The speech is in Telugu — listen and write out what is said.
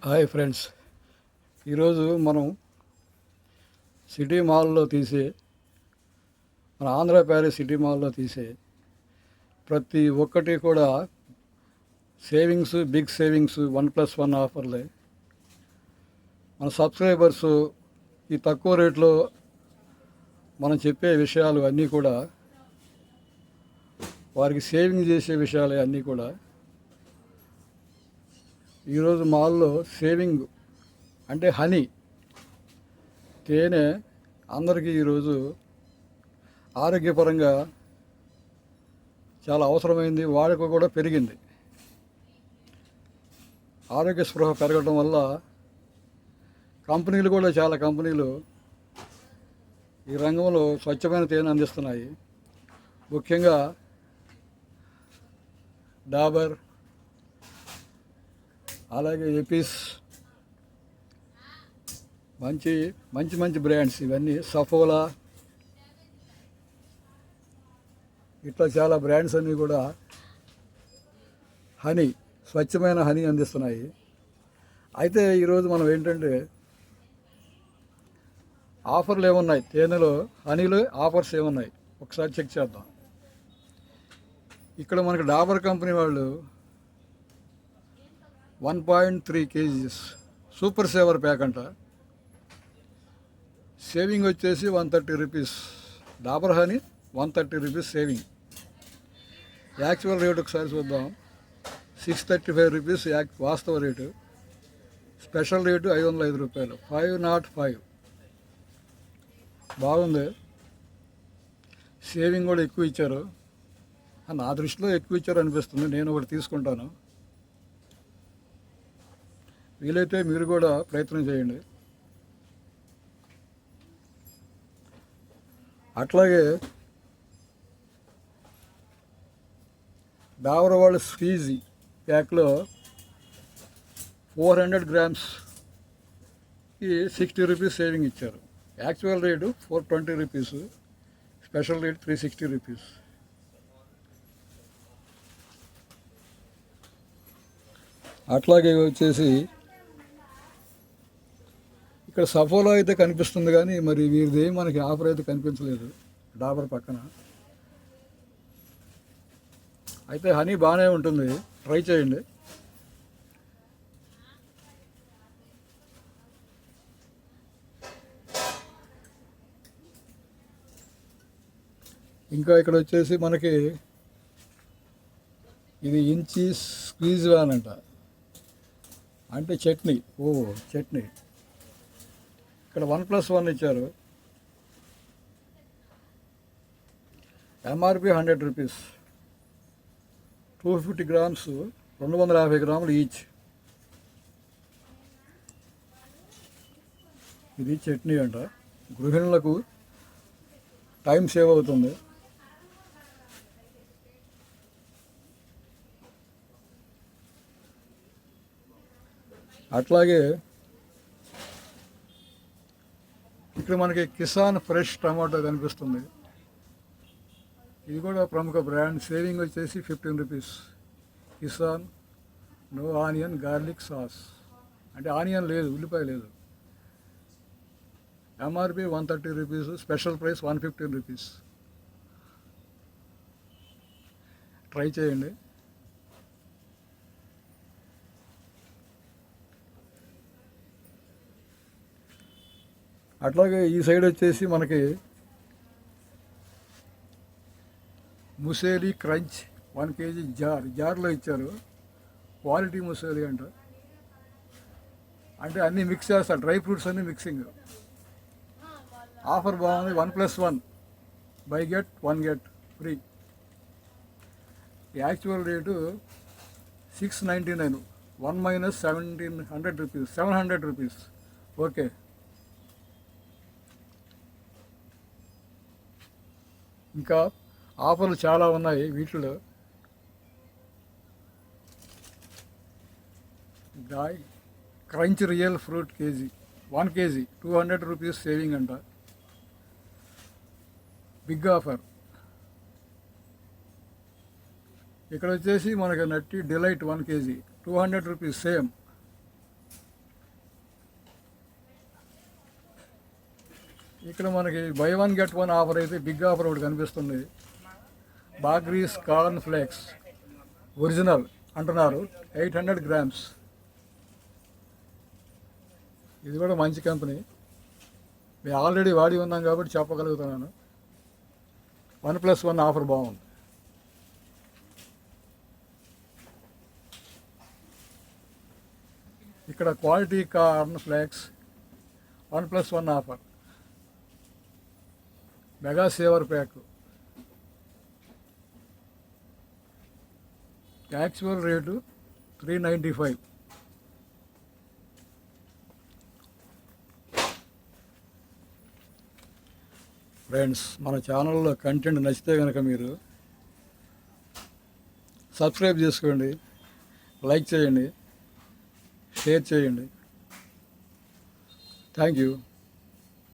Hi friends. ఈరోజు మనం సిటీ మాల్లో తీసే మన ఆంధ్ర ప్యారిస్ సిటీ మాల్లో తీసే ప్రతి ఒక్కటి కూడా సేవింగ్స్, బిగ్ సేవింగ్స్, 1+1 ఆఫర్లే. మన సబ్స్క్రైబర్స్ ఈ తక్కువ రేట్లో మనం చెప్పే విషయాలు అన్నీ కూడా వారికి సేవింగ్ చేసే విషయాలే అన్నీ కూడా. ఈరోజు మాల్లో సేవింగ్ అంటే హనీ, తేనె అందరికీ ఈరోజు ఆరోగ్యపరంగా చాలా అవసరమైంది, వాడుక కూడా పెరిగింది. ఆరోగ్య స్పృహ పెరగడం వల్ల కంపెనీలు కూడా చాలా కంపెనీలు ఈ రంగంలో స్వచ్ఛమైన తేనె అందిస్తున్నాయి. ముఖ్యంగా డాబర్, అలాగే ఎపిస్, మంచి మంచి మంచి బ్రాండ్స్ ఇవన్నీ, సఫోలా, ఇట్లా చాలా బ్రాండ్స్ అన్నీ కూడా హనీ, స్వచ్ఛమైన హనీ అందిస్తున్నాయి. అయితే ఈరోజు మనం ఏంటంటే ఆఫర్లు ఏమున్నాయి, తేనెలో హనీలో ఆఫర్స్ ఏమున్నాయి ఒకసారి చెక్ చేద్దాం. ఇక్కడ మనకి డాబర్ కంపెనీ వాళ్ళు 1.3 kgs సూపర్ సేవర్ ప్యాక్ అంట, సేవింగ్ వచ్చేసి 130 rupees. Dabur honey 130 rupees saving. Actual rate ఒకసారి చూద్దాం, 635 రూపీస్ వాస్తవ రేటు. స్పెషల్ రేటు 505 రూపాయలు, 505. బాగుంది, సేవింగ్ కూడా ఎక్కువ ఇచ్చారు. నా దృష్టిలో ఎక్కువ ఇచ్చారు అనిపిస్తుంది, నేను ఒకటి తీసుకుంటాను. వీలైతే మీరు కూడా ప్రయత్నం చేయండి. అట్లాగే డాబర్ వాళ్ళ స్క్వీజీ ప్యాక్లో 400 గ్రామ్స్కి 60 రూపీస్ సేవింగ్ ఇచ్చారు. Actual rate 420 rupees, special rate 360 rupees. అట్లాగే వచ్చేసి ఇక్కడ సఫోలా అయితే కనిపిస్తుంది, కానీ మరి వీరిది మనకి ఆఫర్ అయితే కనిపించలేదు డాబర్ పక్కన. అయితే హనీ బాగానే ఉంటుంది, ట్రై చేయండి. ఇంకా ఇక్కడ వచ్చేసి మనకి ఇది ఇంచి స్క్వీజ్ వ్యాన్ అంట, అంటే చట్నీ. చట్నీ ఇక్కడ 1+1 ఇచ్చారు. ఎంఆర్పి 100 రూపీస్, 250 గ్రామ్స్, 250 గ్రాములు ఈచ్. ఇది చట్నీ అంట, గృహిణులకు టైం సేవ్ అవుతుంది. అట్లాగే ఇక్కడ మనకి కిసాన్ ఫ్రెష్ టమాటో కనిపిస్తుంది. ఇది కూడా ప్రముఖ బ్రాండ్, సేవింగ్ వచ్చేసి 15 rupees. Kisan no onion garlic sauce, అంటే ఆనియన్ లేదు, ఉల్లిపాయ లేదు. MRP 130 rupees, special price 115 rupees. Try చేయండి. అట్లాగే ఈ సైడ్ వచ్చేసి మనకి ముసేలి క్రంచ్ 1 kg జార్లో ఇచ్చారు. క్వాలిటీ ముసేలి అంట, అంటే అన్నీ మిక్స్ చేస్తారు, డ్రై ఫ్రూట్స్ అన్నీ మిక్సింగ్. ఆఫర్ బాగుంది, 1+1 by get 1 get free. Actual rate 699, 1 - 1700 rupees, 700 rupees. Okay. ఇంకా ఆఫర్లు చాలా ఉన్నాయి వీటిలో. Crunch real fruit KG 1 kg 200 rupees saving అంట, బిగ్ ఆఫర్. ఇక్కడ వచ్చేసి మనకి నట్టి డిలైట్ 1 kg 200 రూపీస్ సేమ్. ఇక్కడ మనకి by one get one offer అయితే బిగ్ ఆఫర్ ఒకటి కనిపిస్తుంది. బాగ్రీస్ కార్న్ ఫ్లేక్స్ ఒరిజినల్ అంటున్నారు, 800 గ్రామ్స్. ఇది కూడా మంచి కంపెనీ, మేము ఆల్రెడీ వాడి ఉన్నాం కాబట్టి చెప్పగలుగుతున్నాను. 1+1 ఆఫర్ బాగుంది. ఇక్కడ quality corn flakes 1+1 offer, mega saver pack. Actual rate 395. Friends, మన ఛానల్లో కంటెంట్ నచ్చితే కనుక మీరు సబ్స్క్రైబ్ చేసుకోండి, లైక్ చేయండి, షేర్ చేయండి. Thank you.